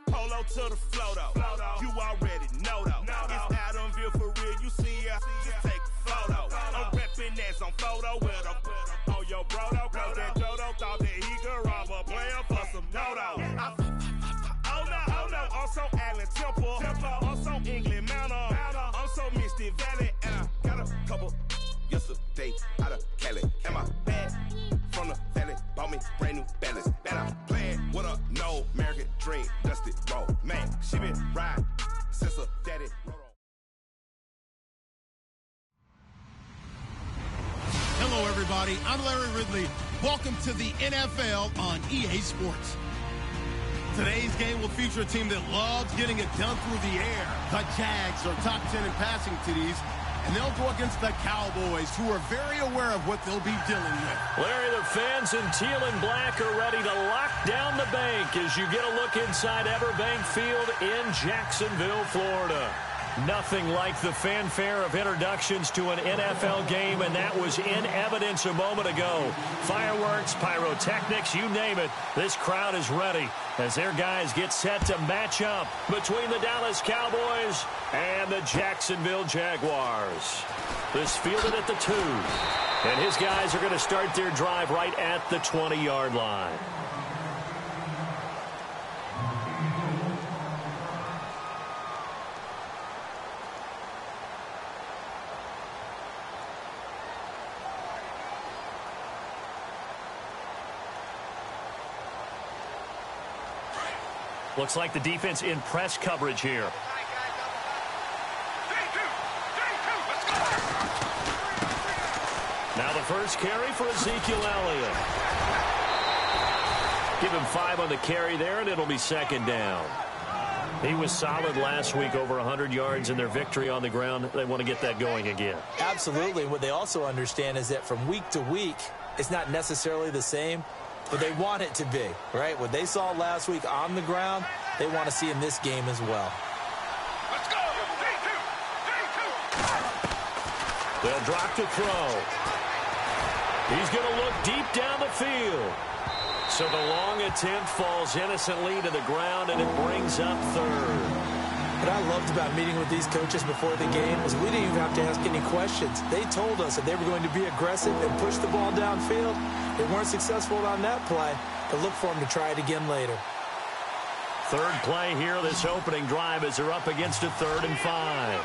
Polo to the flow though. You already know though. It's Adamville for real. You see ya, just take a photo. I'm reppin' as on photo with a on your brodo. Cause that Dodo thought that he could rob a player for some dodo. Oh no, I'm so Allen Temple. I'm so England Mountain. I'm so Mystic Valley. And I got a couple yesterday out of Cali. And my bag from the valley bought me brand new balance. Bet I'm playing with a no American dream. Dusty roll. Man, she been riding since her daddy rode on. Hello, everybody. I'm Larry Ridley. Welcome to the NFL on EA Sports. Today's game will feature a team that loves getting it done through the air. The Jags are top 10 in passing TDs, and they'll go against the Cowboys, who are very aware of what they'll be dealing with. Larry, the fans in teal and black are ready to lock down the bank as you get a look inside Everbank Field in Jacksonville, Florida. Nothing like the fanfare of introductions to an NFL game, and that was in evidence a moment ago. Fireworks, pyrotechnics, you name it. This crowd is ready as their guys get set to match up between the Dallas Cowboys and the Jacksonville Jaguars. This fielded at the 2, and his guys are going to start their drive right at the 20-yard line. Looks like the defense in press coverage here. Now the first carry for Ezekiel Elliott. Give him 5 on the carry there, and it'll be second down. He was solid last week, over 100 yards in their victory on the ground. They want to get that going again. Absolutely. What they also understand is that from week to week, it's not necessarily the same, but they want it to be, right? What they saw last week on the ground, they want to see in this game as well. Let's go! They'll drop to throw. He's going to look deep down the field. So the long attempt falls innocently to the ground, and it brings up third. What I loved about meeting with these coaches before the game was we didn't even have to ask any questions. They told us that they were going to be aggressive and push the ball downfield. They weren't successful on that play, but look for them to try it again later. Third play here, this opening drive, as they're up against a 3rd and 5.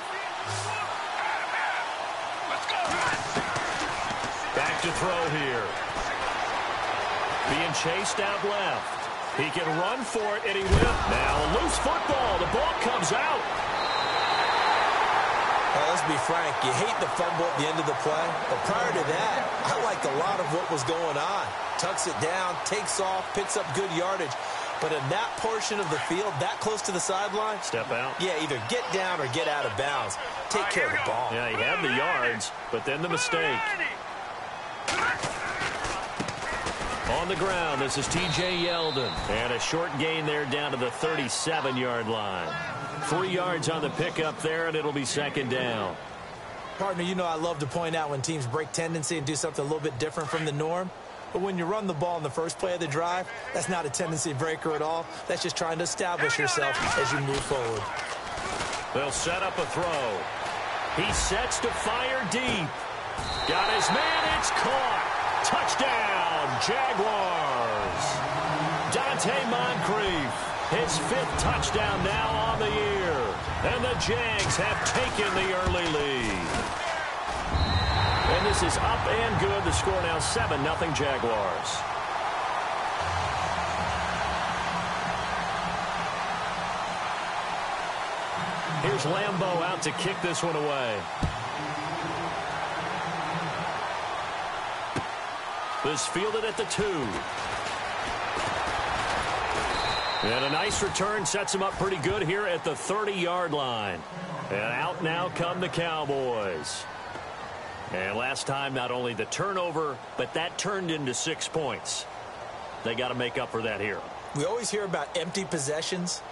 Back to throw here. Being chased out left. He can run for it, and he will. Now a loose football. The ball comes out. Well, let's be frank. You hate the fumble at the end of the play. But prior to that, I liked a lot of what was going on. Tucks it down, takes off, picks up good yardage. But in that portion of the field, that close to the sideline, step out. Yeah, either get down or get out of bounds. Take care of the ball. Yeah, he had the yards, but then the mistake. On the ground, this is T.J. Yeldon. And a short gain there down to the 37-yard line. 3 yards on the pickup there, and it'll be second down. Partner, you know I love to point out when teams break tendency and do something a little bit different from the norm. But when you run the ball in the first play of the drive, that's not a tendency breaker at all. That's just trying to establish yourself as you move forward. They'll set up a throw. He sets to fire deep. Got his man, it's caught. Touchdown, Jaguars. Dante Moncrief, his 5th touchdown now on the year. And the Jags have taken the early lead. And this is up and good. The score now 7-0 Jaguars. Here's Lambeau out to kick this one away. This fielded at the 2. And a nice return sets him up pretty good here at the 30-yard line. And out now come the Cowboys. And last time, not only the turnover, but that turned into 6 points. They got to make up for that here. We always hear about empty possessions,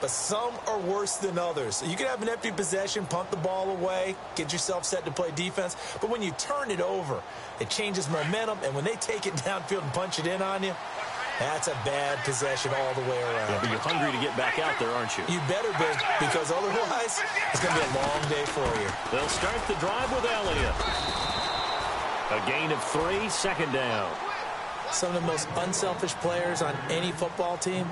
but some are worse than others. You can have an empty possession, punt the ball away, get yourself set to play defense, but when you turn it over, it changes momentum, and when they take it downfield and punch it in on you, that's a bad possession all the way around. Yeah, but you're hungry to get back out there, aren't you? You better be, because otherwise, it's going to be a long day for you. They'll start the drive with Elliott. A gain of 3, second down. Some of the most unselfish players on any football team,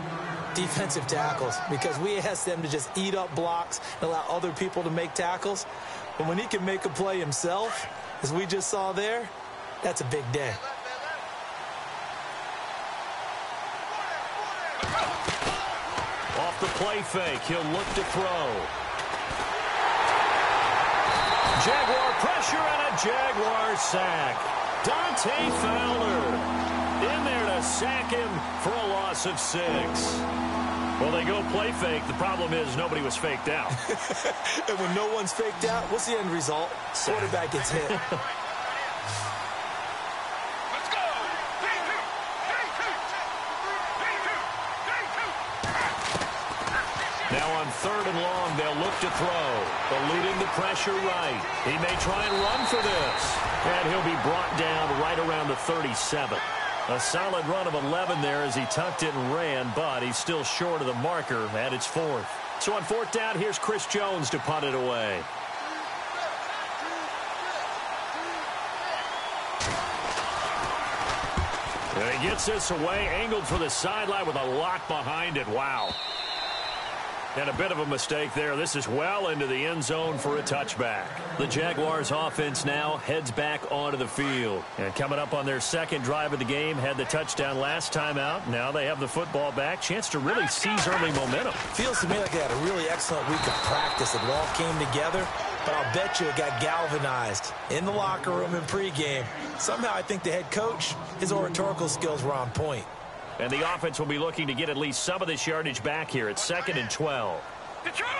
defensive tackles, because we ask them to just eat up blocks and allow other people to make tackles. But when he can make a play himself, as we just saw there, that's a big day. Off the play fake, he'll look to throw. Jaguar pressure and a Jaguar sack. Dante Fowler in there to sack him for a loss of 6. Well, they go play fake. The problem is nobody was faked out. And when no one's faked out, what's the end result? Quarterback gets hit. Now on 3rd and long, they'll look to throw. But leading the pressure right. He may try and run for this. And he'll be brought down right around the 37. A solid run of 11 there as he tucked it and ran, but he's still short of the marker at its 4th. So on 4th down, here's Chris Jones to punt it away. And he gets this away, angled for the sideline with a lot behind it. Wow. And a bit of a mistake there. This is well into the end zone for a touchback. The Jaguars offense now heads back onto the field. And coming up on their 2nd drive of the game, had the touchdown last time out. Now they have the football back. Chance to really seize early momentum. Feels to me like they had a really excellent week of practice. It all came together. But I'll bet you it got galvanized in the locker room in pregame. Somehow I think the head coach, his oratorical skills were on point. And the offense will be looking to get at least some of this yardage back here at 2nd and 12. Detroit!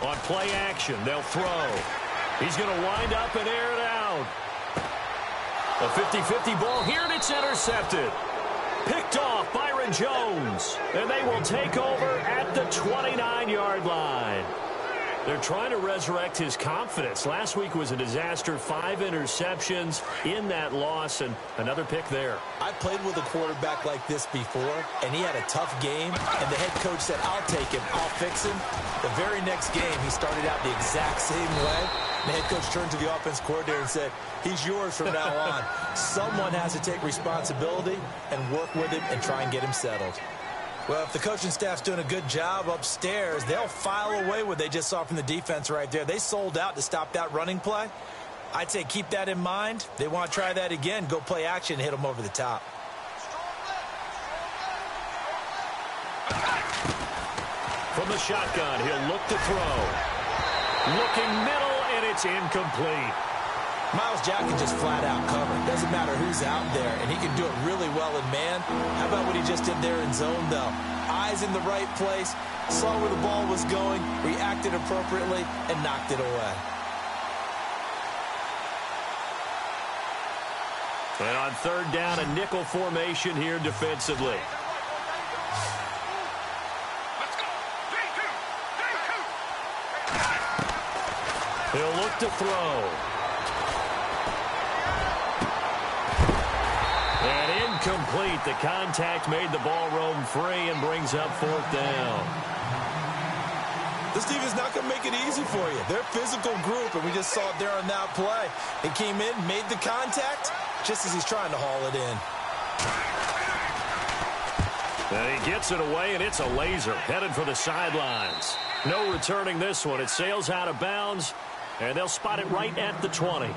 On play action, they'll throw. He's going to wind up and air it out. A 50-50 ball here, and it's intercepted. Picked off Byron Jones. And they will take over at the 29-yard line. They're trying to resurrect his confidence. Last week was a disaster. 5 interceptions in that loss, and another pick there. I played with a quarterback like this before, and he had a tough game, and the head coach said, I'll take him, I'll fix him. The very next game, he started out the exact same way. The head coach turned to the offense coordinator and said, he's yours from now on. Someone has to take responsibility and work with him and try and get him settled. Well, if the coaching staff's doing a good job upstairs, they'll file away what they just saw from the defense right there. They sold out to stop that running play. I'd say keep that in mind. They want to try that again. Go play action and hit them over the top. From the shotgun, he'll look to throw. Looking middle, and it's incomplete. Myles Jack can just flat out cover. Doesn't matter who's out there, and he can do it really well in man. How about what he just did there in zone, though? Eyes in the right place, saw where the ball was going, reacted appropriately, and knocked it away. And on 3rd down, a nickel formation here defensively. He'll look to throw. And incomplete. The contact made the ball roam free and brings up 4th down. This team is not going to make it easy for you. They're a physical group, and we just saw it there on that play. He came in, made the contact, just as he's trying to haul it in. And he gets it away, and it's a laser headed for the sidelines. No returning this one. It sails out of bounds, and they'll spot it right at the 20.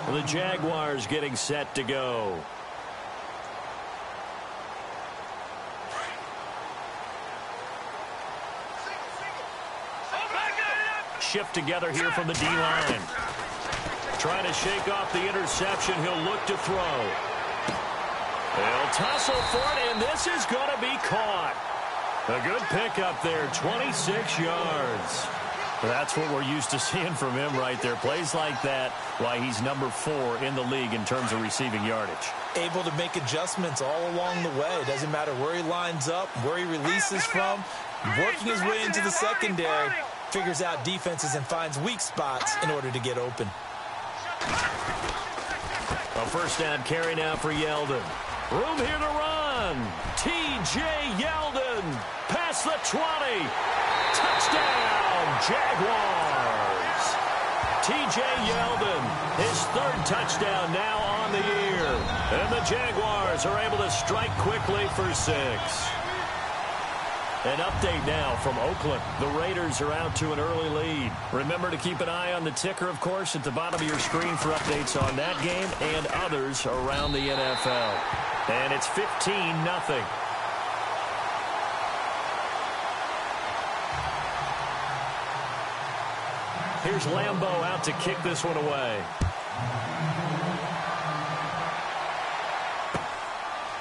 And the Jaguars getting set to go. Shift together here from the D-line. Trying to shake off the interception. He'll look to throw. They'll tussle for it, and this is going to be caught. A good pickup there, 26 yards. That's what we're used to seeing from him right there. Plays like that, why he's number 4 in the league in terms of receiving yardage. Able to make adjustments all along the way. Doesn't matter where he lines up, where he releases from. Working his way into the secondary. Figures out defenses and finds weak spots in order to get open. A first down carry now for Yeldon. Room here to run. T.J. Yeldon. Past the 20. Touchdown, Jaguars. T.J. Yeldon, his 3rd touchdown now on the year. And the Jaguars are able to strike quickly for 6. An update now from Oakland. The Raiders are out to an early lead. Remember to keep an eye on the ticker, of course, at the bottom of your screen for updates on that game and others around the NFL. And it's 15-0. Here's Lambeau out to kick this one away.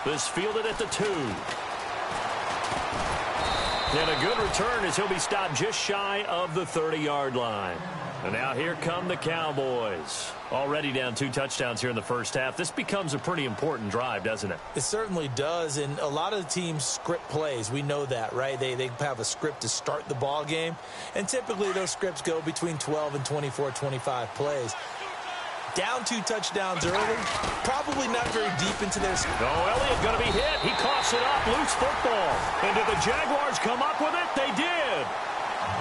This fielded at the 2. And a good return as he'll be stopped just shy of the 30-yard line. And now here come the Cowboys. Already down 2 touchdowns here in the first half. This becomes a pretty important drive, doesn't it? It certainly does, and a lot of the teams script plays. We know that, right? They have a script to start the ball game, and typically those scripts go between 12 and 24, 25 plays. Down 2 touchdowns early, probably not very deep into their... Oh, Elliott going to be hit. He coughs it up. Loose football. And did the Jaguars come up with it? They did.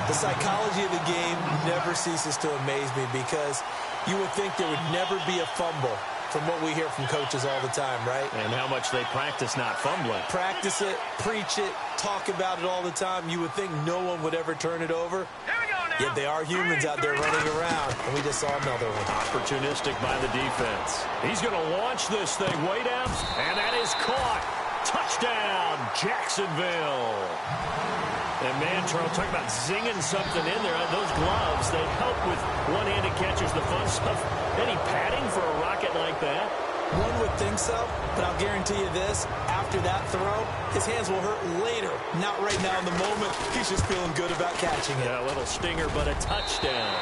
The psychology of the game never ceases to amaze me because you would think there would never be a fumble from what we hear from coaches all the time, right? And how much they practice not fumbling. Practice it, preach it, talk about it all the time. You would think no one would ever turn it over. Yet they are humans out there running around, and we just saw another one. Opportunistic by the defense. He's going to launch this thing way down, and that is caught. Touchdown, Jacksonville. And, man, Charles, talking about zinging something in there. Those gloves, they help with one-handed catches, the fun stuff. Any padding for a rocket like that? One would think so, but I'll guarantee you this. After that throw, his hands will hurt later. Not right now in the moment. He's just feeling good about catching it. Yeah, a little stinger, but a touchdown.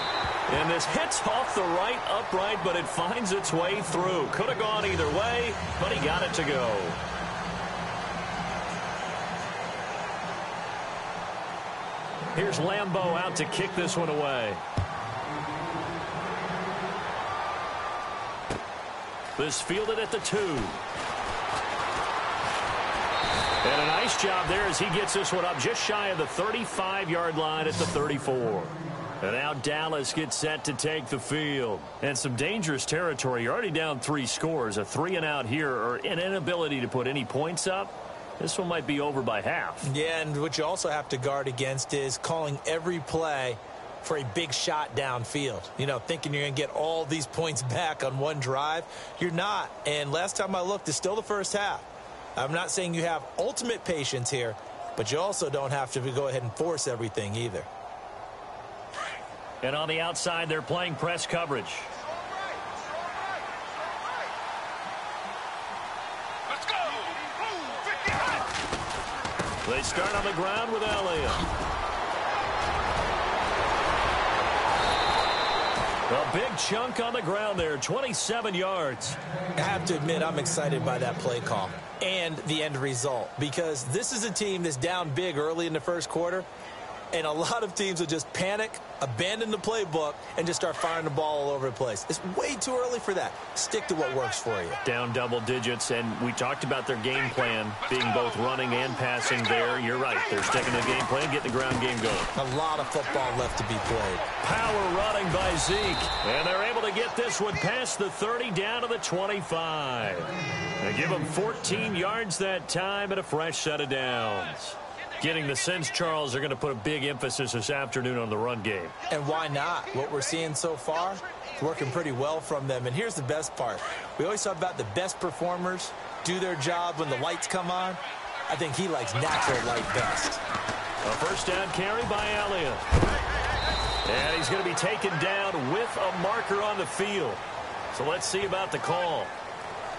And this hits off the right upright, but it finds its way through. Could have gone either way, but he got it to go. Here's Lambeau out to kick this one away. This fielded at the 2. And a nice job there as he gets this one up just shy of the 35-yard line at the 34. And now Dallas gets set to take the field. And some dangerous territory. You're already down 3 scores. A 3-and-out here or an inability to put any points up. This one might be over by half. Yeah, and what you also have to guard against is calling every play for a big shot downfield. You know, thinking you're going to get all these points back on one drive. You're not. And last time I looked, it's still the first half. I'm not saying you have ultimate patience here, but you also don't have to go ahead and force everything either. And on the outside, they're playing press coverage. Let's go. They start on the ground with Elliott. A big chunk on the ground there, 27 yards. I have to admit, I'm excited by that play call and the end result because this is a team that's down big early in the first quarter, and a lot of teams will just panic, abandon the playbook, and just start firing the ball all over the place. It's way too early for that. Stick to what works for you. Down double digits, and we talked about their game plan being both running and passing there. You're right. They're sticking to the game plan, getting the ground game going. A lot of football left to be played. Power running by Zeke, and they're able to get this one past the 30 down to the 25. They give them 14 yards that time and a fresh set of downs. Getting the sense, Charles, they're going to put a big emphasis this afternoon on the run game. And why not? What we're seeing so far, it's working pretty well from them. And here's the best part. We always talk about the best performers do their job when the lights come on. I think he likes natural light best. A first down carry by Elliott. And he's going to be taken down with a marker on the field. So let's see about the call.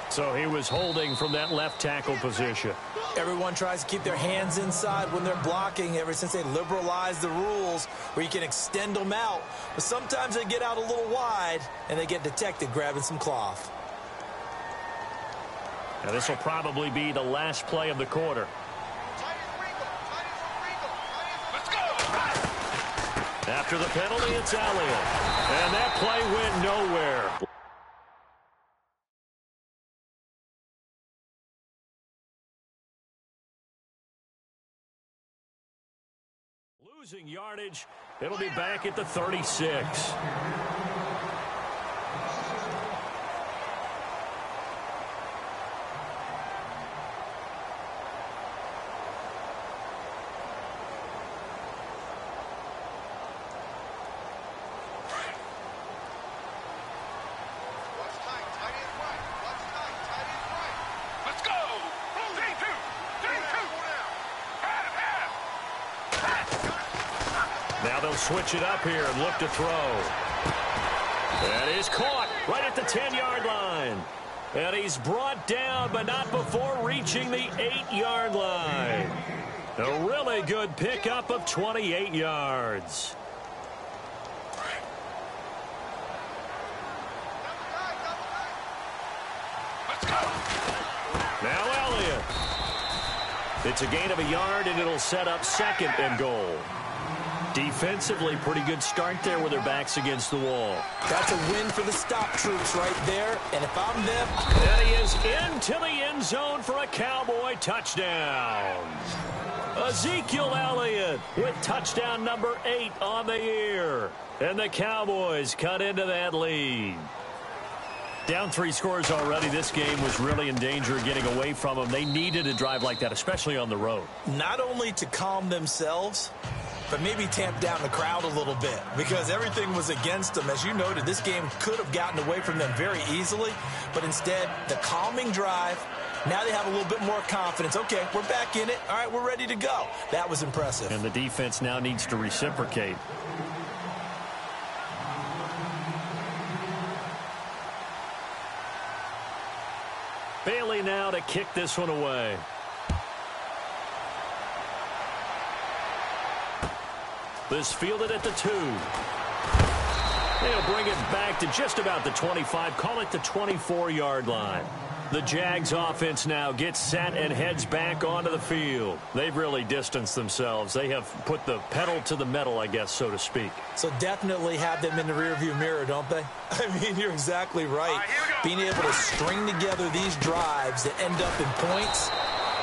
So he was holding from that left tackle position. Everyone tries to keep their hands inside when they're blocking ever since they liberalized the rules where you can extend them out. But sometimes they get out a little wide and they get detected grabbing some cloth. Now this will probably be the last play of the quarter. After the penalty, it's Elliott. And that play went nowhere. Losing yardage. It'll be back at the 36. Now they'll switch it up here and look to throw. That is caught right at the 10-yard line. And he's brought down, but not before reaching the 8-yard line. A really good pickup of 28 yards. Now Elliott. It's a gain of a yard, and it'll set up 2nd and goal. Defensively, pretty good start there with their backs against the wall. That's a win for the stop troops right there. And if I'm them... And he is into the end zone for a Cowboy touchdown. Ezekiel Elliott with touchdown number 8 on the year. And the Cowboys cut into that lead. Down 3 scores already. This game was really in danger of getting away from them. They needed a drive like that, especially on the road. Not only to calm themselves, but maybe tamp down the crowd a little bit because everything was against them. As you noted, this game could have gotten away from them very easily, but instead, the calming drive, now they have a little bit more confidence. Okay, we're back in it. All right, we're ready to go. That was impressive. And the defense now needs to reciprocate. Bailey now to kick this one away. This fielded at the 2. They'll bring it back to just about the 25. Call it the 24-yard line. The Jags offense now gets set and heads back onto the field. They've really distanced themselves. They have put the pedal to the metal, I guess, so to speak. So definitely have them in the rearview mirror, don't they? I mean, you're exactly right. Being able to string together these drives that end up in points,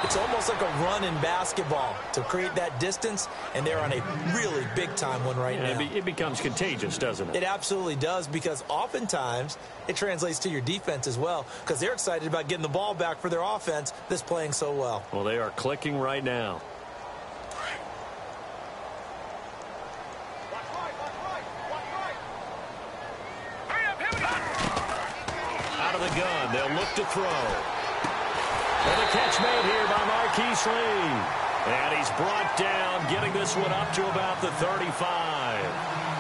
it's almost like a run in basketball to create that distance, and they're on a really big-time one right now. It becomes contagious, doesn't it? It absolutely does, because oftentimes it translates to your defense as well, because they're excited about getting the ball back for their offense that's playing so well. Well, they are clicking right now. Out of the gun, they'll look to throw. And a catch made here by Marquise Lee. And he's brought down, getting this one up to about the 35.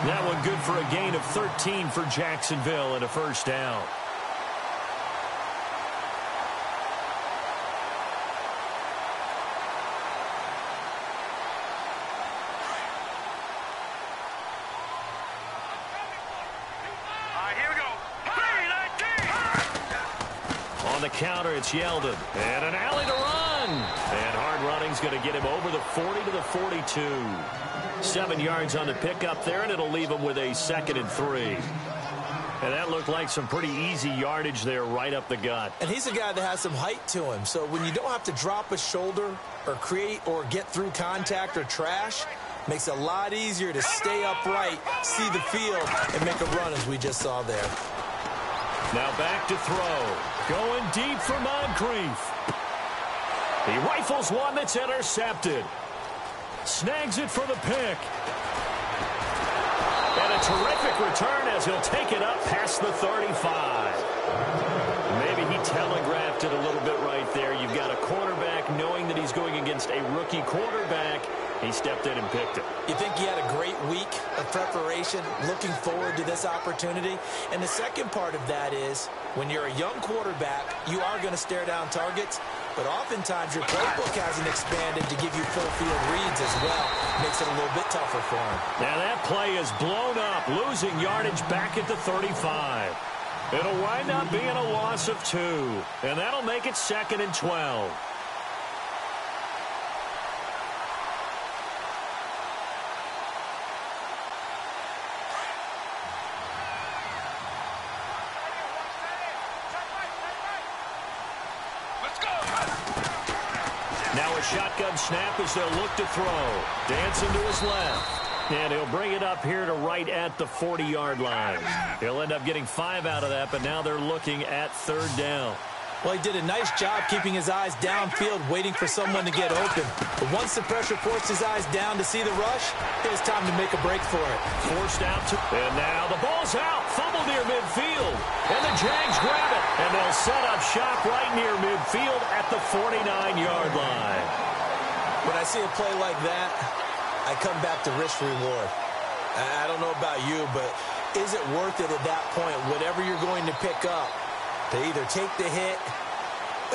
That one good for a gain of 13 for Jacksonville and a first down. The counter, it's Yeldon. And an alley to run. And hard running's going to get him over the 40 to the 42. 7 yards on the pickup there, and it'll leave him with a 2nd and 3. And that looked like some pretty easy yardage there right up the gut. And he's a guy that has some height to him. So when you don't have to drop a shoulder or create or get through contact or trash, makes it a lot easier to stay upright, see the field, and make a run as we just saw there. Now back to throw. Going deep for Moncrief. He rifles one that's intercepted. Snags it for the pick. And a terrific return as he'll take it up past the 35. Maybe he telegraphed it a little bit right there. You've got a quarterback knowing that he's going against a rookie quarterback. He stepped in and picked it. You think he had a great week? of preparation, looking forward to this opportunity. And the second part of that is when you're a young quarterback, you are going to stare down targets, but oftentimes your playbook hasn't expanded to give you full field reads as well. Makes it a little bit tougher for him. Now that play is blown up, losing yardage back at the 35. It'll wind up being a loss of 2, and that'll make it 2nd and 12. Now a shotgun snap as they'll look to throw. Dancing to his left. And he'll bring it up here to right at the 40-yard line. He'll end up getting 5 out of that, but now they're looking at 3rd down. Well, he did a nice job keeping his eyes downfield, waiting for someone to get open. But once the pressure forced his eyes down to see the rush, it was time to make a break for it. Forced out to... And now the ball's out. Fumble near midfield. And the Jags grab it. And they'll set up shop right near midfield at the 49-yard line. When I see a play like that, I come back to risk-reward. I don't know about you, but is it worth it at that point, whatever you're going to pick up, to either take the hit,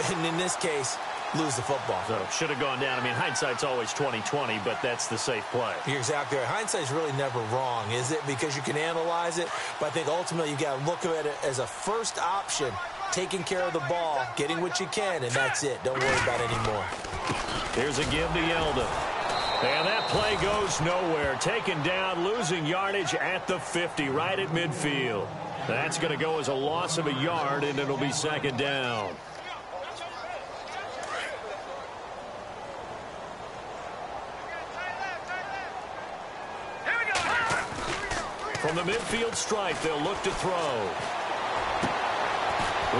and in this case, lose the football? So should have gone down. I mean, hindsight's always 20/20, but that's the safe play. You're exactly right. Hindsight's really never wrong, is it? Because you can analyze it, but I think ultimately you've got to look at it as a first option, taking care of the ball, getting what you can, and that's it. Don't worry about it anymore. Here's a give to Yeldon. And that play goes nowhere. Taken down, losing yardage at the 50, right at midfield. That's going to go as a loss of a yard, and it'll be 2nd down. From the midfield stripe, they'll look to throw.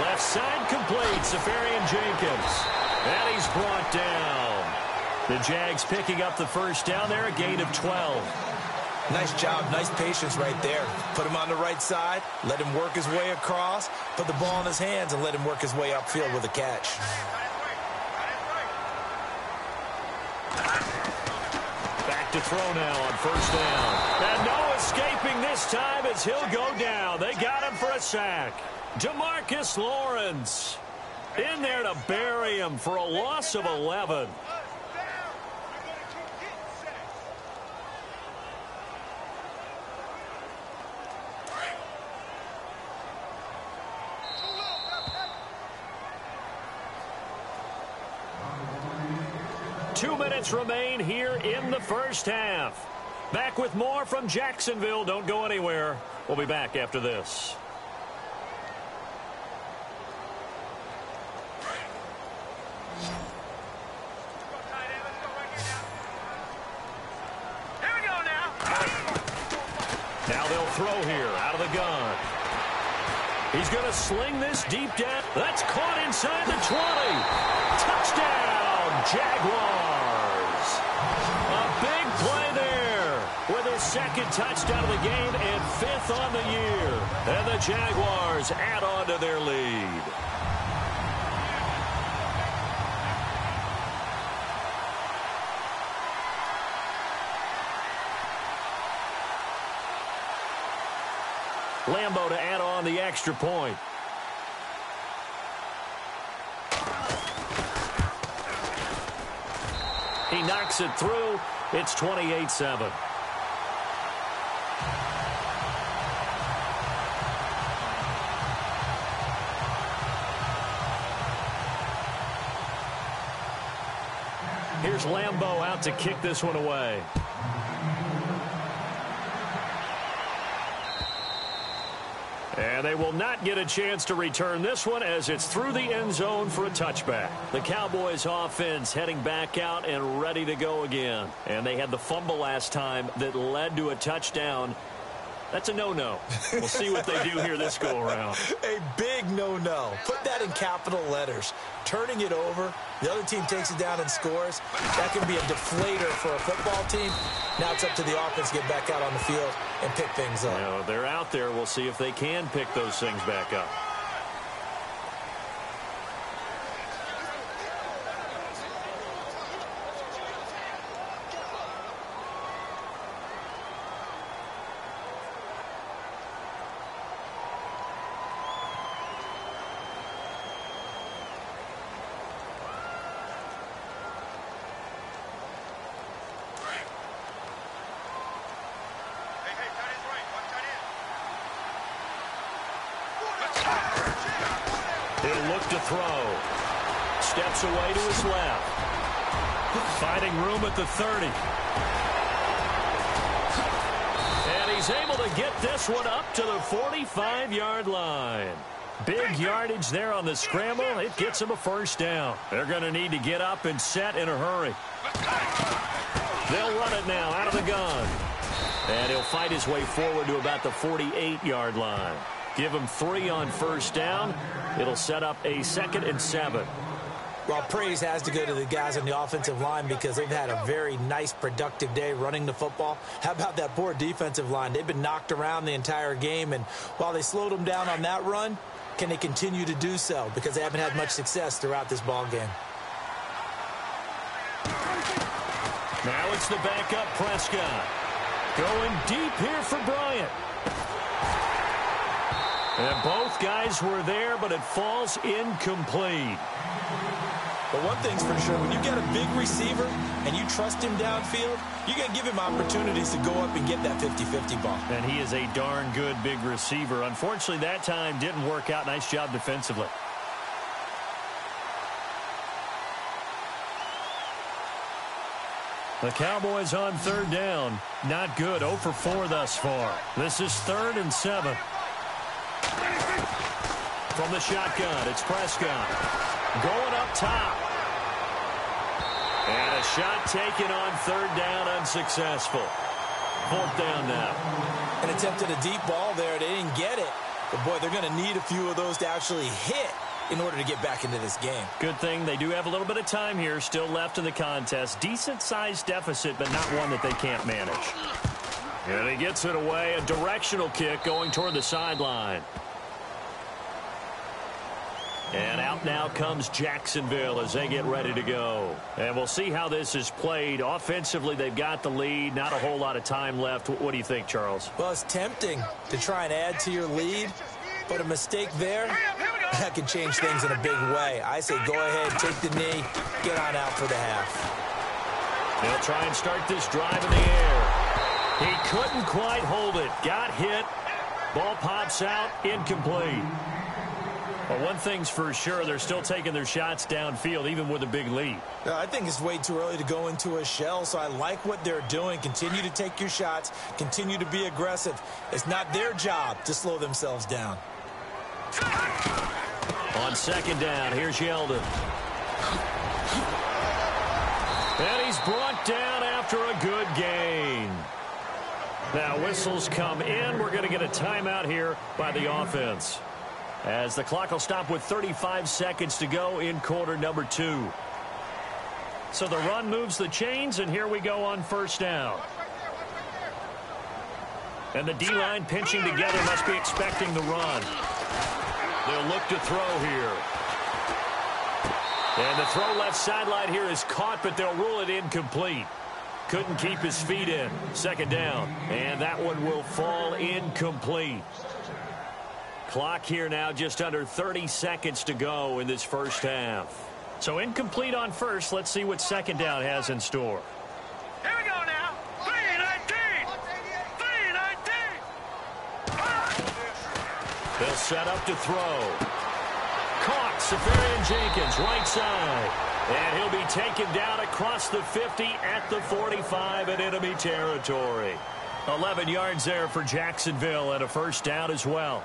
Left side complete, Safarian Jenkins. And he's brought down. The Jags picking up the 1st down there, a gain of 12. Nice job, nice patience right there. Put him on the right side, let him work his way across, put the ball in his hands, and let him work his way upfield with a catch. Back to throw now on 1st down. And no escaping this time as he'll go down. They got him for a sack. DeMarcus Lawrence in there to bury him for a loss of 11. Two minutes remain here in the 1st half. Back with more from Jacksonville. Don't go anywhere. We'll be back after this. Now they'll throw here out of the gun. He's going to sling this deep down. That's caught inside the 20. Touchdown, Jaguars. A big play there with his 2nd touchdown of the game and 5th on the year. And the Jaguars add on to their lead. Lambeau to add on the extra point. He knocks it through. It's 28-7. Here's Lambeau out to kick this one away. And they will not get a chance to return this one as it's through the end zone for a touchback. The Cowboys offense heading back out and ready to go again. And they had the fumble last time that led to a touchdown. That's a no-no. We'll see what they do here this go-around. A big no-no. Put that in capital letters. Turning it over, the other team takes it down and scores. That can be a deflator for a football team. Now it's up to the offense to get back out on the field and pick things up. You know, they're out there. We'll see if they can pick those things back up. He'll look to throw. Steps away to his left. Finding room at the 30. And he's able to get this one up to the 45-yard line. Big yardage there on the scramble. It gets him a first down. They're going to need to get up and set in a hurry. They'll run it now out of the gun. And he'll fight his way forward to about the 48-yard line. Give him 3 on first down. It'll set up a 2nd and 7. Well, praise has to go to the guys on the offensive line because they've had a very nice, productive day running the football. How about that poor defensive line? They've been knocked around the entire game, and while they slowed them down on that run, can they continue to do so? Because they haven't had much success throughout this ball game. Now it's the backup Prescott. Going deep here for Bryant. And both guys were there, but it falls incomplete. But one thing's for sure, when you get a big receiver and you trust him downfield, you're going to give him opportunities to go up and get that 50-50 ball. And he is a darn good big receiver. Unfortunately, that time didn't work out. Nice job defensively. The Cowboys on 3rd down. Not good. 0 for 4 thus far. This is 3rd and 7. From the shotgun, it's Prescott. Going up top. And a shot taken on 3rd down, unsuccessful. 4th down now. And attempted a deep ball there. They didn't get it. But, boy, they're going to need a few of those to actually hit in order to get back into this game. Good thing they do have a little bit of time here still left in the contest. Decent-sized deficit, but not one that they can't manage. And he gets it away. A directional kick going toward the sideline. And out now comes Jacksonville as they get ready to go. And we'll see how this is played. Offensively, they've got the lead. Not a whole lot of time left. What do you think, Charles? Well, it's tempting to try and add to your lead, but a mistake there, that could change things in a big way. I say go ahead, take the knee, get on out for the half. They'll try and start this drive in the air. He couldn't quite hold it. Got hit. Ball pops out. Incomplete. Well, one thing's for sure, they're still taking their shots downfield, even with a big lead. I think it's way too early to go into a shell, so I like what they're doing. Continue to take your shots. Continue to be aggressive. It's not their job to slow themselves down. On 2nd down, here's Yeldon. And he's brought down after a good gain. Now whistles come in. We're going to get a timeout here by the offense, as the clock will stop with 35 seconds to go in quarter number 2. So the run moves the chains, and here we go on 1st down. And the D-line pinching together, must be expecting the run. They'll look to throw here. And the throw left sideline here is caught, but they'll rule it incomplete. Couldn't keep his feet in. 2nd down. And that one will fall incomplete. Clock here now, just under 30 seconds to go in this first half. So incomplete on first. Let's see what 2nd down has in store. Here we go now. 3-19. 3-19. They'll set up to throw. Caught. Safarian Jenkins, right side. And he'll be taken down across the 50 at the 45 in enemy territory. 11 yards there for Jacksonville and a first down as well.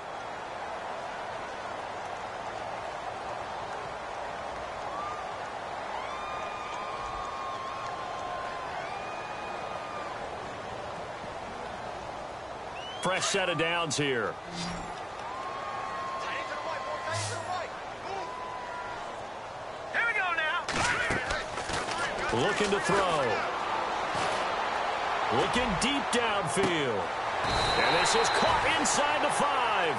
Fresh set of downs here. Here we go now. Looking to throw. Looking deep downfield. And this is caught inside the 5.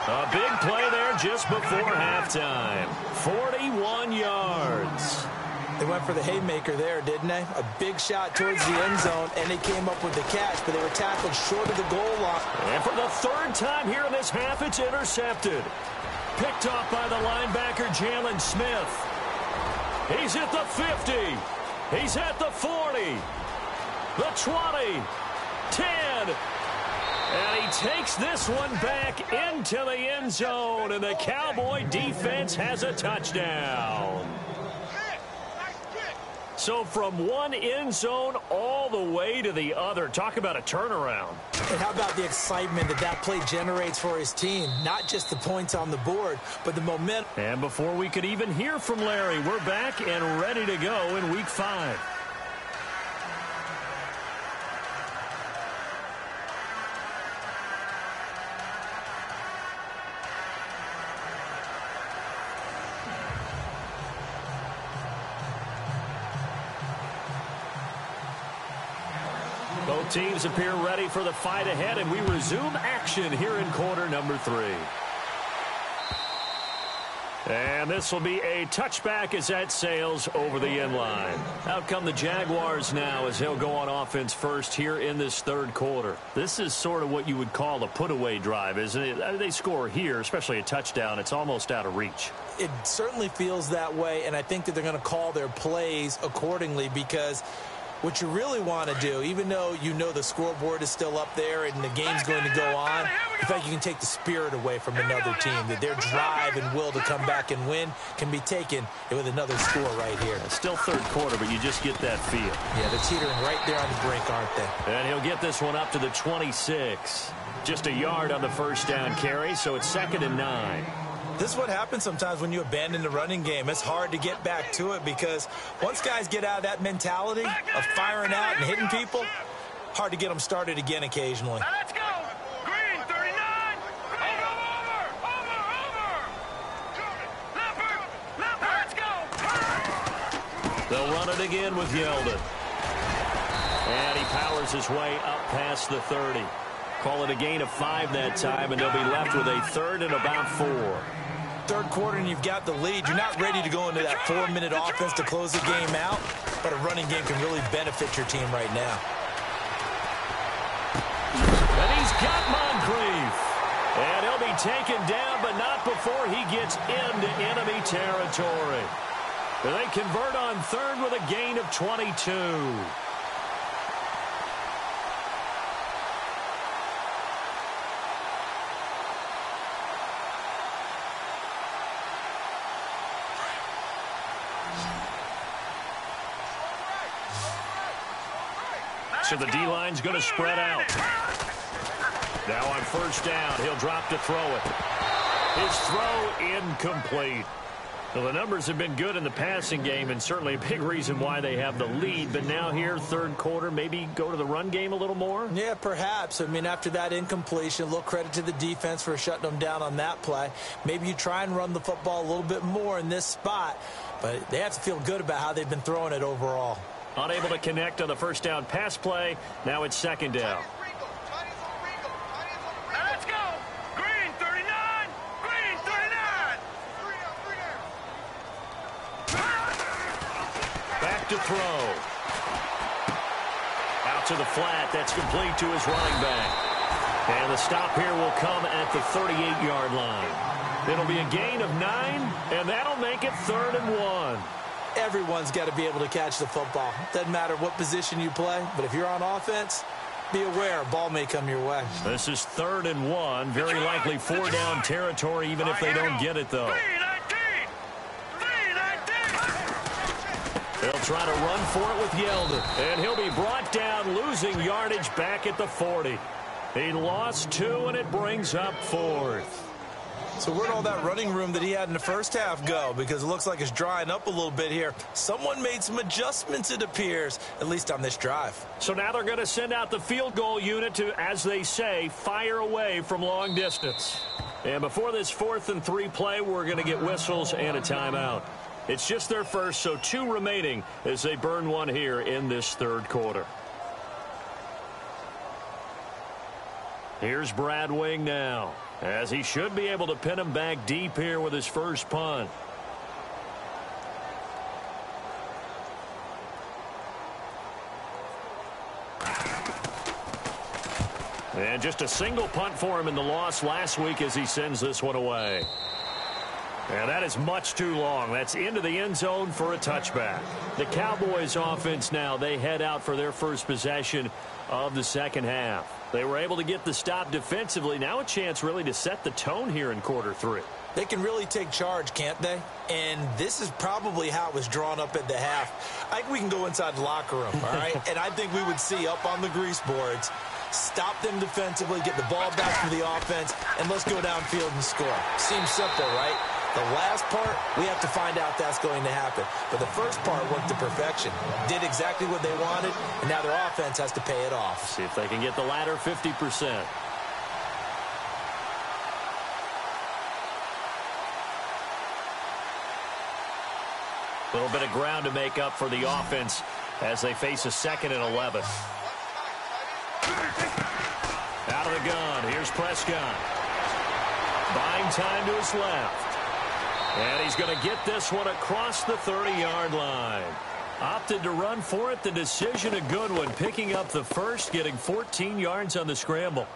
A big play there just before halftime. 41 yards. They went for the haymaker there, didn't they? A big shot towards the end zone, and they came up with the catch, but they were tackled short of the goal line. And for the 3rd time here in this half, it's intercepted. Picked off by the linebacker, Jalen Smith. He's at the 50. He's at the 40. The 20. 10. And he takes this one back into the end zone, and the Cowboy defense has a touchdown. So from one end zone all the way to the other. Talk about a turnaround. And how about the excitement that play generates for his team? Not just the points on the board, but the momentum. And before we could even hear from Larry, we're back and ready to go in Week 5. Both teams appear ready for the fight ahead, and we resume action here in quarter number 3. And this will be a touchback as that sails over the end line. Out come the Jaguars now as they'll go on offense first here in this third quarter. This is sort of what you would call a put-away drive, isn't it? They score here, especially a touchdown. It's almost out of reach. It certainly feels that way, and I think that they're going to call their plays accordingly, because what you really want to do, even though you know the scoreboard is still up there and the game's going to go on, in fact, you can take the spirit away from another team, that their drive and will to come back and win can be taken with another score right here. Still third quarter, but you just get that feel. Yeah, they're teetering right there on the brink, aren't they? And he'll get this one up to the 26. Just a yard on the first down carry, so it's 2nd and 9. This is what happens sometimes when you abandon the running game. It's hard to get back to it, because once guys get out of that mentality of firing out and hitting people, hard to get them started again occasionally. Let's go. Green, 39. Over. Let's go. They'll run it again with Yeldon. And he powers his way up past the 30. Call it a gain of 5 that time, and they'll be left with a 3rd and about 4. Third quarter and you've got the lead. You're not ready to go into that 4-minute offense to close the game out, but a running game can really benefit your team right now. And he's got Moncrief. And he'll be taken down, but not before he gets into enemy territory. And they convert on 3rd with a gain of 22. So the D-line's going to spread out. Now on first down, he'll drop to throw it. His throw incomplete. Well, the numbers have been good in the passing game, and certainly a big reason why they have the lead. But now here, third quarter, maybe go to the run game a little more? Yeah, perhaps. I mean, after that incompletion, a little credit to the defense for shutting them down on that play. Maybe you try and run the football a little bit more in this spot. But they have to feel good about how they've been throwing it overall. Unable to connect on the first down pass play. Now it's 2nd down. Let's go. Green, 39. Green, 39. Back to throw. Out to the flat. That's complete to his running back. And the stop here will come at the 38-yard line. It'll be a gain of 9, and that'll make it 3rd and 1. Everyone's got to be able to catch the football. Doesn't matter what position you play, but if you're on offense, be aware a ball may come your way. This is 3rd and 1. Very likely 4-down territory, even if they don't get it, though. They'll try to run for it with Yeldon. And he'll be brought down, losing yardage back at the 40. He lost 2, and it brings up 4th. So where'd all that running room that he had in the first half go? Because it looks like it's drying up a little bit here. Someone made some adjustments, it appears, at least on this drive. So now they're going to send out the field goal unit to, as they say, fire away from long distance. And before this 4th and 3 play, we're going to get whistles and a timeout. It's just their first, so 2 remaining as they burn one here in this third quarter. Here's Brad Wing now, as he should be able to pin him back deep here with his first punt. And just a single punt for him in the loss last week as he sends this one away. And that is much too long. That's into the end zone for a touchback. The Cowboys offense now, they head out for their first possession of the second half. They were able to get the stop defensively. Now a chance really to set the tone here in quarter three. They can really take charge, can't they? And this is probably how it was drawn up at the half. I think we can go inside the locker room, all right? And I think we would see up on the grease boards, stop them defensively, get the ball back for the offense, and let's go downfield and score. Seems simple, right? The last part, we have to find out that's going to happen. But the first part worked to perfection. Did exactly what they wanted, and now their offense has to pay it off. See if they can get the latter 50%. A little bit of ground to make up for the offense as they face a 2nd and 11. Out of the gun, here's Prescott. Buying time to his left. And he's going to get this one across the 30-yard line. Opted to run for it. The decision a good one. Picking up the first, getting 14 yards on the scramble.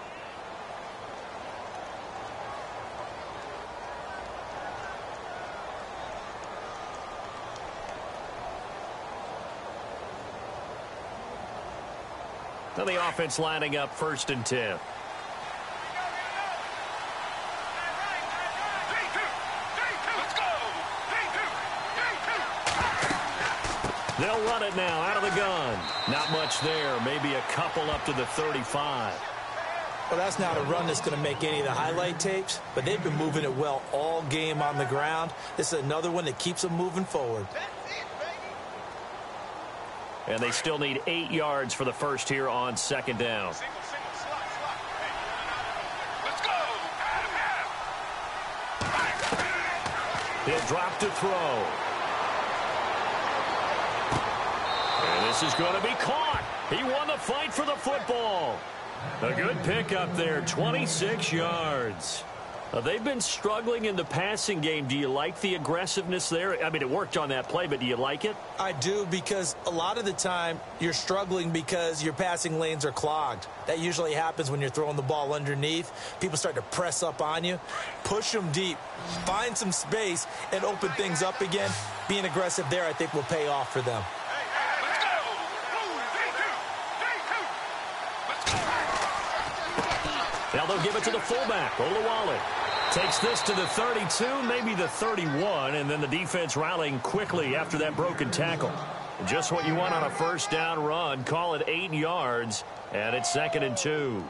Now the offense lining up 1st and 10. They'll run it now out of the gun. Not much there. Maybe a couple up to the 35. Well, that's not a run that's going to make any of the highlight tapes, but they've been moving it well all game on the ground. This is another one that keeps them moving forward. And they still need 8 yards for the first here on 2nd down. He'll drop to throw. And this is going to be caught. He won the fight for the football. A good pickup there, 26 yards. They've been struggling in the passing game. Do you like the aggressiveness there? I mean, it worked on that play, but do you like it? I do, because a lot of the time you're struggling because your passing lanes are clogged. That usually happens when you're throwing the ball underneath. People start to press up on you. Push them deep. Find some space and open things up again. Being aggressive there, I think, will pay off for them. Now they'll give it to the fullback, Olawale. Takes this to the 32, maybe the 31, and then the defense rallying quickly after that broken tackle. Just what you want on a 1st down run. Call it 8 yards, and it's 2nd and 2.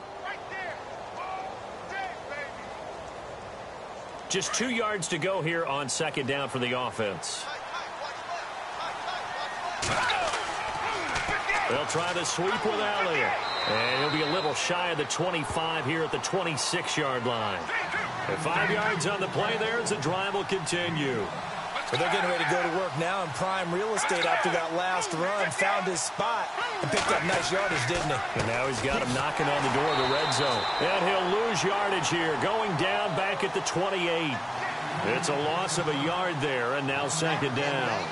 Just 2 yards to go here on 2nd down for the offense. They'll try the sweep with Elliott. And he'll be a little shy of the 25 here at the 26-yard line. And 5 yards on the play there as the drive will continue. So they're getting ready to go to work now in prime real estate after that last run. Found his spot and picked up nice yardage, didn't he? And now he's got him knocking on the door of the red zone. And he'll lose yardage here, going down back at the 28. It's a loss of a yard there, and now 2nd down.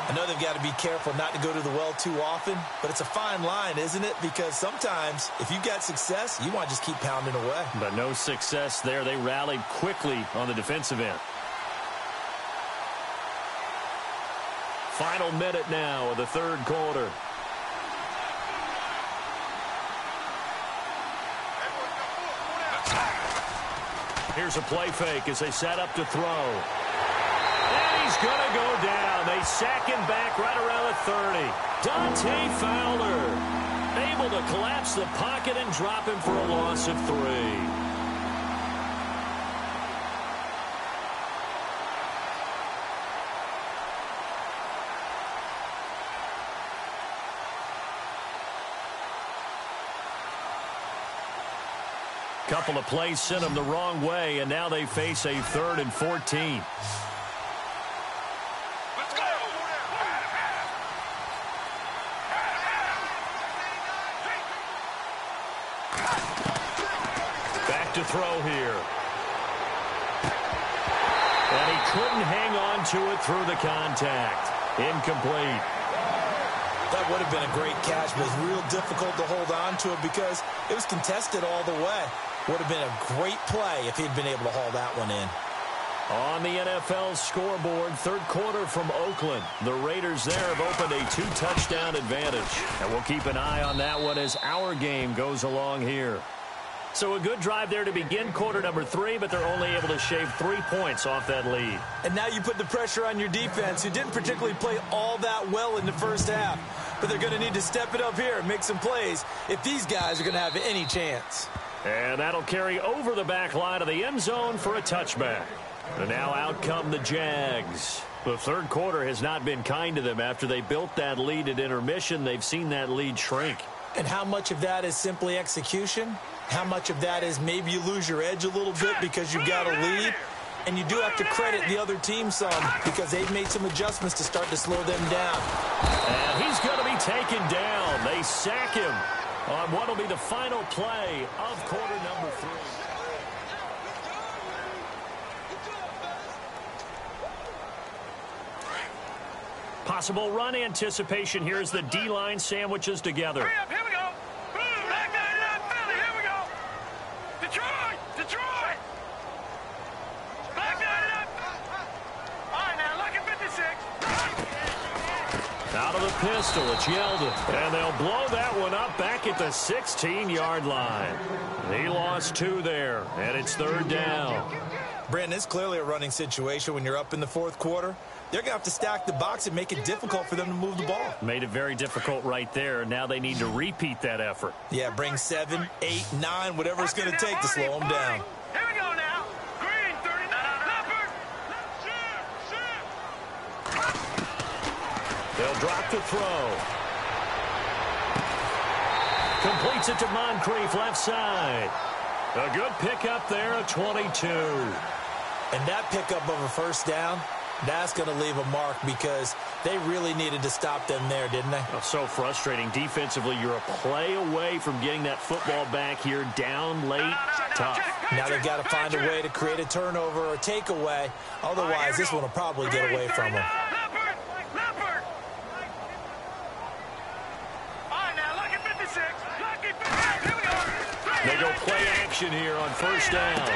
I know they've got to be careful not to go to the well too often, but it's a fine line, isn't it? Because sometimes, if you've got success, you want to just keep pounding away. But no success there. They rallied quickly on the defensive end. Final minute now of the 3rd quarter. Here's a play fake as they set up to throw. He's going to go down. They sack him back right around the 30. Dante Fowler able to collapse the pocket and drop him for a loss of 3. Couple of plays sent them the wrong way, and now they face a 3rd and 14. To throw here. And he couldn't hang on to it through the contact. Incomplete. That would have been a great catch, but it's real difficult to hold on to it because it was contested all the way. Would have been a great play if he'd been able to haul that one in. On the NFL scoreboard, third quarter from Oakland. The Raiders there have opened a 2-touchdown advantage. And we'll keep an eye on that one as our game goes along here. So a good drive there to begin quarter number 3, but they're only able to shave 3 points off that lead. And now you put the pressure on your defense, who didn't particularly play all that well in the first half. But they're going to need to step it up here and make some plays if these guys are going to have any chance. And that'll carry over the back line of the end zone for a touchback. And now out come the Jags. The third quarter has not been kind to them. After they built that lead at intermission, they've seen that lead shrink. And how much of that is simply execution? How much of that is maybe you lose your edge a little bit because you've got a lead? And you do have to credit the other team some because they've made some adjustments to start to slow them down. And he's going to be taken down. They sack him on what will be the final play of quarter number 3. Possible run anticipation here as the D-line sandwiches together. Hurry up, here we go. Boom, back there, Philly, here we go. Detroit. Back there. All right, now, look at 56. Out of the pistol, it's Yeldon. And they'll blow that one up back at the 16-yard line. He lost 2 there, and it's third down. Brandon, it's clearly a running situation when you're up in the fourth quarter. They're going to have to stack the box and make it difficult for them to move the ball. Made it very difficult right there. Now they need to repeat that effort. Yeah, bring 7, 8, 9, whatever it's going to take to slow them down. Here we go now. Green, 39. Leopard. They'll drop the throw. Completes it to Moncrief, left side. A good pickup there, a 22. And that pickup of a first down, that's going to leave a mark because they really needed to stop them there, didn't they? Oh, so frustrating. Defensively, you're a play away from getting that football back here down late. Tough. Now they've got to find a way to create a turnover or a takeaway. Otherwise, this one will probably get away from them. Leopard. All right, now, look at 56. Here we go. They go play action here on first down.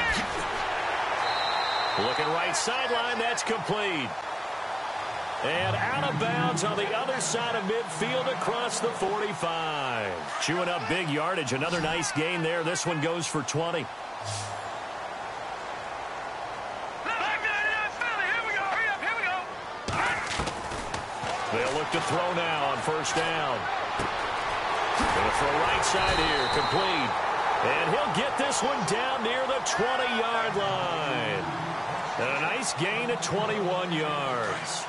Looking right sideline, that's complete. And out of bounds on the other side of midfield across the 45. Chewing up big yardage. Another nice gain there. This one goes for 20. They'll look to throw now on first down. Going to throw right side here, complete. And he'll get this one down near the 20-yard line. And a nice gain of 21 yards.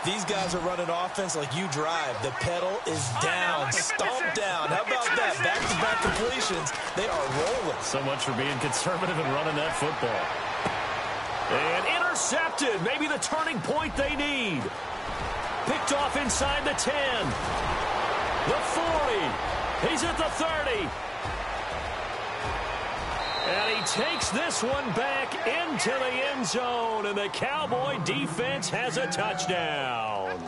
These guys are running offense like you drive. The pedal is down, stomped down. How about that? Back-to-back completions. They are rolling. So much for being conservative and running that football. And intercepted. Maybe the turning point they need. Picked off inside the 10. The 40. He's at the 30. And he takes this one back into the end zone, and the Cowboy defense has a touchdown.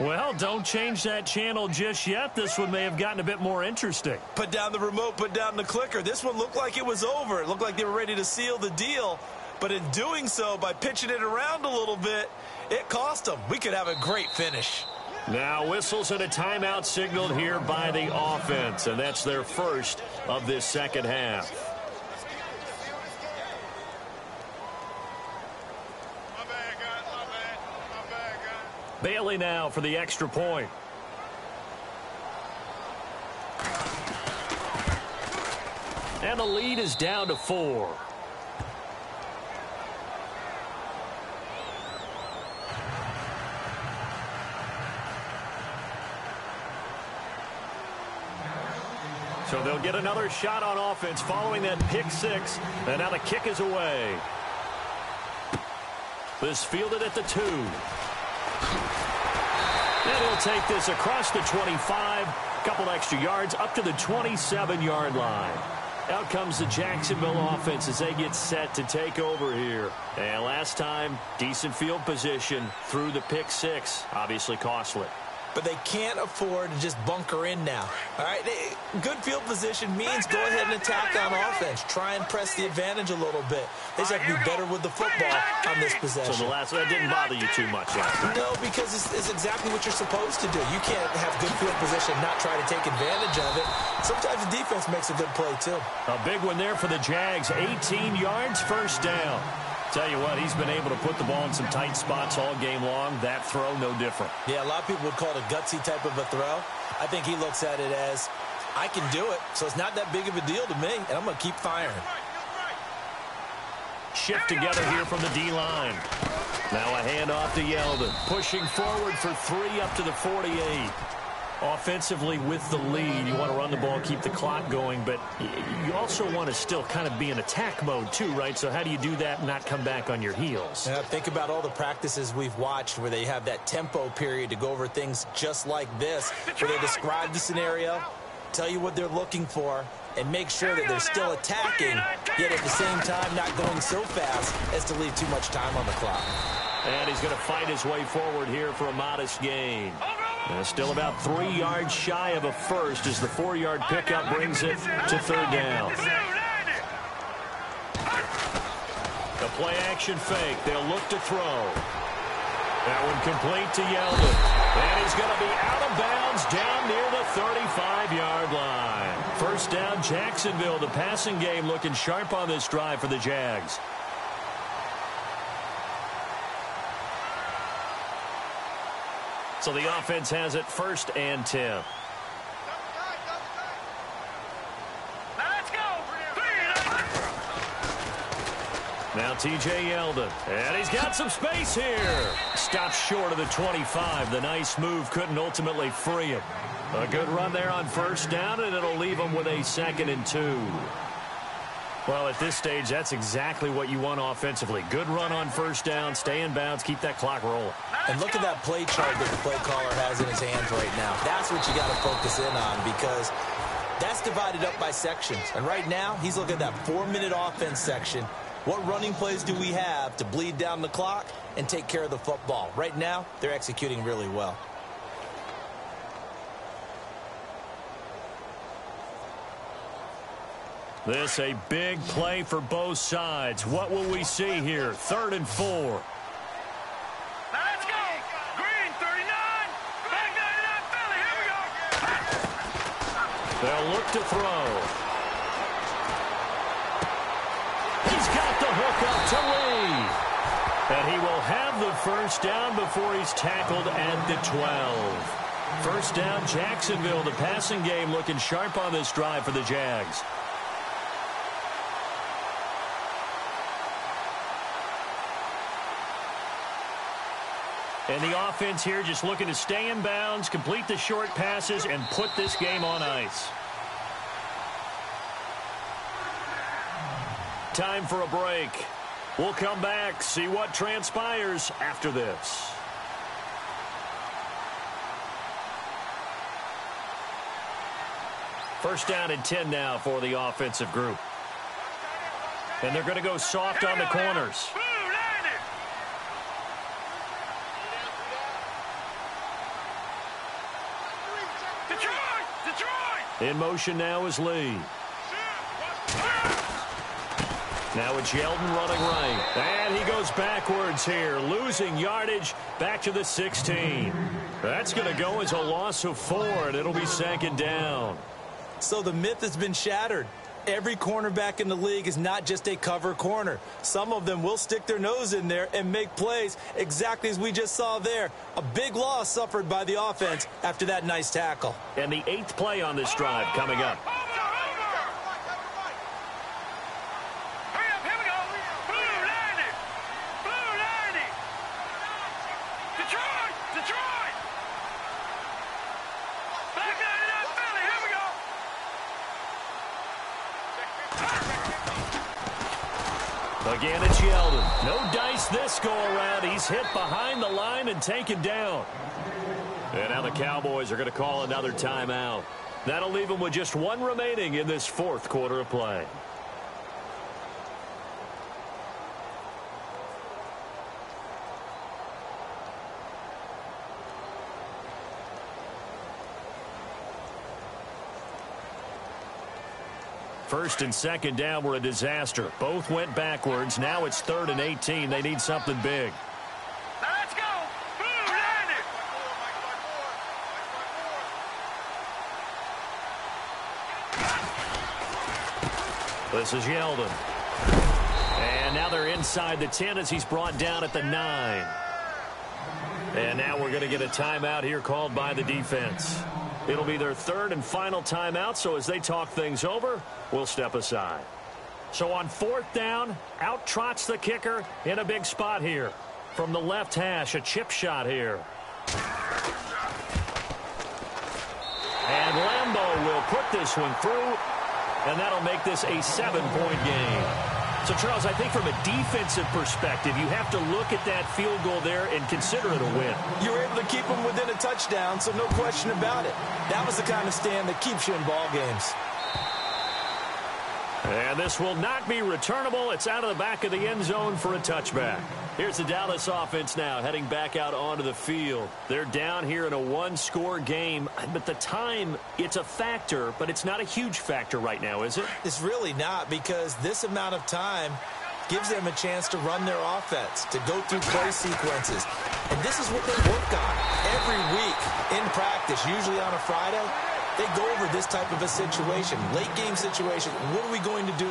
Well, don't change that channel just yet. This one may have gotten a bit more interesting. Put down the remote, put down the clicker. This one looked like it was over. It looked like they were ready to seal the deal. But in doing so, by pitching it around a little bit, it cost them. We could have a great finish. Now whistles and a timeout signaled here by the offense, and that's their first of this second half. My bad, guys. Bailey now for the extra point. And the lead is down to 4. So they'll get another shot on offense following that pick 6. And now the kick is away. This fielded at the 2. And he'll take this across the 25. Couple extra yards up to the 27-yard line. Out comes the Jacksonville offense as they get set to take over here. And last time, decent field position through the pick 6. Obviously costly. but they can't afford to just bunker in now. All right, good field position means go ahead and attack on offense. Try and press the advantage a little bit. They just have to be better with the football on this possession. So the last one didn't bother you too much last night? No, because it's exactly what you're supposed to do. You can't have good field position and not try to take advantage of it. Sometimes the defense makes a good play, too. A big one there for the Jags. 18 yards, first down. Tell you what, he's been able to put the ball in some tight spots all game long. That throw, no different. Yeah, a lot of people would call it a gutsy type of a throw. I think he looks at it as, I can do it, so it's not that big of a deal to me, and I'm going to keep firing. Shift together here from the D-line. Now a handoff to Yeldon. Pushing forward for 3 up to the 48. Offensively with the lead, you want to run the ball, keep the clock going, but you also want to still kind of be in attack mode too, right? So how do you do that and not come back on your heels? Yeah, think about all the practices we've watched where they have that tempo period to go over things just like this, where they describe the scenario, tell you what they're looking for, and make sure that they're still attacking, yet at the same time not going so fast as to leave too much time on the clock. And he's going to fight his way forward here for a modest gain. Still about 3 yards shy of a first as the 4-yard pickup brings it to third down. The play-action fake. They'll look to throw. That one complete to Yeldon. And he's going to be out of bounds down near the 35-yard line. First down, Jacksonville. The passing game looking sharp on this drive for the Jags. So the offense has it 1st and 10. Let's go. Now T.J. Yeldon. And he's got some space here. Stops short of the 25. The nice move couldn't ultimately free him. A good run there on first down, and it'll leave him with a 2nd and 2. Well, at this stage, that's exactly what you want offensively. Good run on first down, stay in bounds, keep that clock rolling. And look at that play chart that the play caller has in his hands right now. That's what you got to focus in on because that's divided up by sections. And right now, he's looking at that 4-minute offense section. What running plays do we have to bleed down the clock and take care of the football? Right now, they're executing really well. This a big play for both sides. What will we see here? 3rd and 4. Let's go. Green, 39. Back 99, Philly. Here we go. They'll look to throw. He's got the hook up to Lee. And he will have the first down before he's tackled at the 12. First down, Jacksonville. The passing game looking sharp on this drive for the Jags. And the offense here just looking to stay in bounds, complete the short passes, and put this game on ice. Time for a break. We'll come back, see what transpires after this. First down and 10 now for the offensive group. And they're going to go soft on the corners. In motion now is Lee. Now it's Yeldon running right. And he goes backwards here, losing yardage back to the 16. That's going to go as a loss of 4, and it'll be 2nd down. So the myth has been shattered. Every cornerback in the league is not just a cover corner. Some of them will stick their nose in there and make plays exactly as we just saw there. A big loss suffered by the offense after that nice tackle. And the 8th play on this drive coming up. Again, it's Yeldon. No dice this go-around. He's hit behind the line and taken down. And now the Cowboys are going to call another timeout. That'll leave them with just 1 remaining in this 4th quarter of play. First and second down were a disaster. Both went backwards. Now it's 3rd and 18. They need something big. Now let's go. Move, land it. This is Yeldon. And now they're inside the 10 as he's brought down at the 9. And now we're going to get a timeout here called by the defense. It'll be their 3rd and final timeout, so as they talk things over, we'll step aside. So on 4th down, out trots the kicker in a big spot here. From the left hash, a chip shot here. And Lambeau will put this one through, and that'll make this a 7-point game. So, Charles, I think from a defensive perspective, you have to look at that field goal there and consider it a win. You were able to keep them within a touchdown, so no question about it. That was the kind of stand that keeps you in ball games. And this will not be returnable. It's out of the back of the end zone for a touchback. Here's the Dallas offense now heading back out onto the field. They're down here in a 1-score game. But the time, it's a factor, but it's not a huge factor right now, is it? It's really not, because this amount of time gives them a chance to run their offense, to go through play sequences. And this is what they work on every week in practice, usually on a Friday. They go over this type of a situation, late game situation. What are we going to do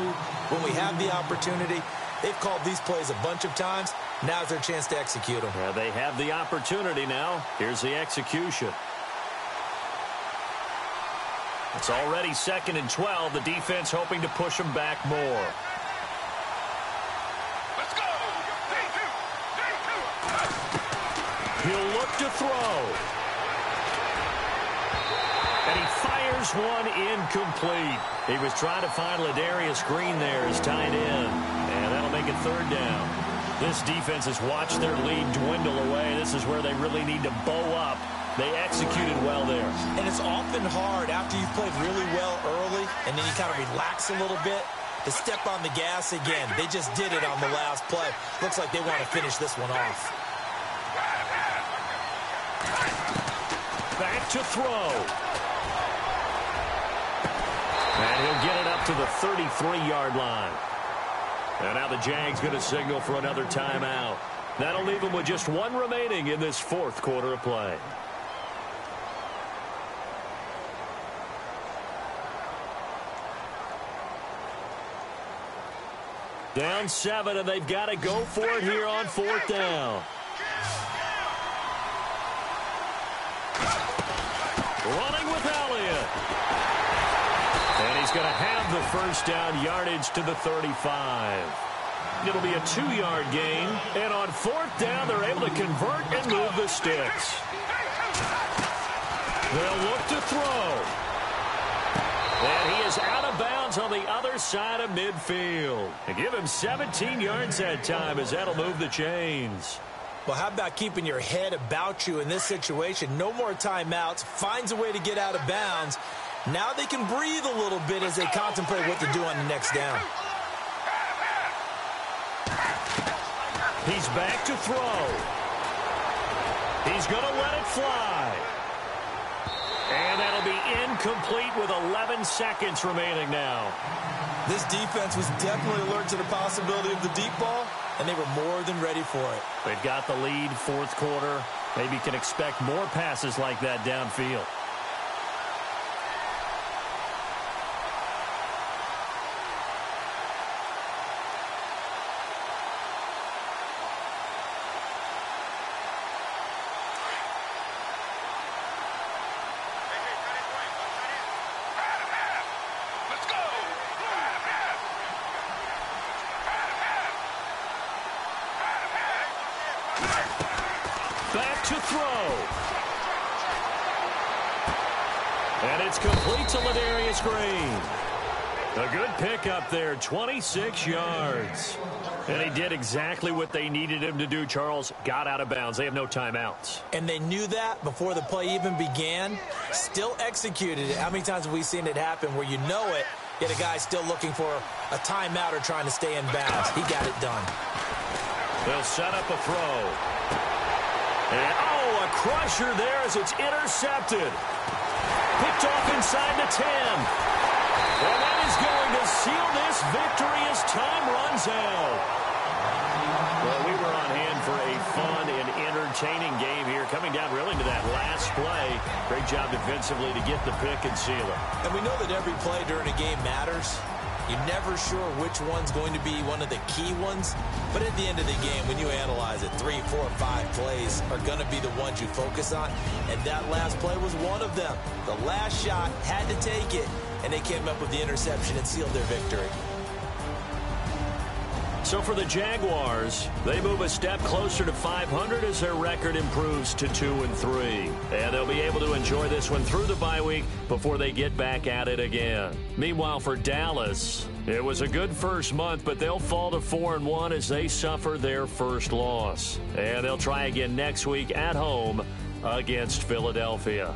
when we have the opportunity? They've called these plays a bunch of times. Now's their chance to execute them. Yeah, they have the opportunity now. Here's the execution. It's already 2nd and 12. The defense hoping to push them back more. Let's go. He'll look to throw. And he fires one incomplete. He was trying to find Ladarius Green there as tight end. And that'll make it 3rd down. This defense has watched their lead dwindle away. This is where they really need to bow up. They executed well there. And it's often hard after you've played really well early and then you kind of relax a little bit to step on the gas again. They just did it on the last play. Looks like they want to finish this one off. Back to throw. And he'll get it up to the 33-yard line. And now the Jags going to signal for another timeout. That'll leave them with just one remaining in this 4th quarter of play. Down 7, and they've got to go for it here on 4th down. Running with Elliott. And he's going to have the 1st down yardage to the 35. It'll be a 2-yard gain. And on 4th down, they're able to convert and move the sticks. They'll look to throw. And he is out of bounds on the other side of midfield. And give him 17 yards that time as that'll move the chains. Well, how about keeping your head about you in this situation? No more timeouts. Finds a way to get out of bounds. Now they can breathe a little bit as they contemplate what to do on the next down. He's back to throw. He's going to let it fly. And that'll be incomplete with 11 seconds remaining now. This defense was definitely alert to the possibility of the deep ball, and they were more than ready for it. They've got the lead, 4th quarter. Maybe can expect more passes like that downfield. Back to throw. And it's complete to Ladarius Green. A good pickup there, 26 yards. And he did exactly what they needed him to do, Charles. Got out of bounds. They have no timeouts. And they knew that before the play even began. Still executed it. How many times have we seen it happen where you know it, yet a guy's still looking for a timeout or trying to stay in bounds? He got it done. They'll set up a throw. And, a crusher there as it's intercepted. Picked off inside the 10. And that is going to Manziel. Well, we were on hand for a fun and entertaining game here, coming down really to that last play. Great job defensively to get the pick and seal it. And we know that every play during a game matters. You're never sure which one's going to be one of the key ones. But at the end of the game, when you analyze it, 3, 4, 5 plays are going to be the ones you focus on. And that last play was one of them. The last shot had to take it, and they came up with the interception and sealed their victory. So for the Jaguars, they move a step closer to 500 as their record improves to 2-3. And they'll be able to enjoy this one through the bye week before they get back at it again. Meanwhile, for Dallas, it was a good first month, but they'll fall to 4-1 as they suffer their first loss. And they'll try again next week at home against Philadelphia.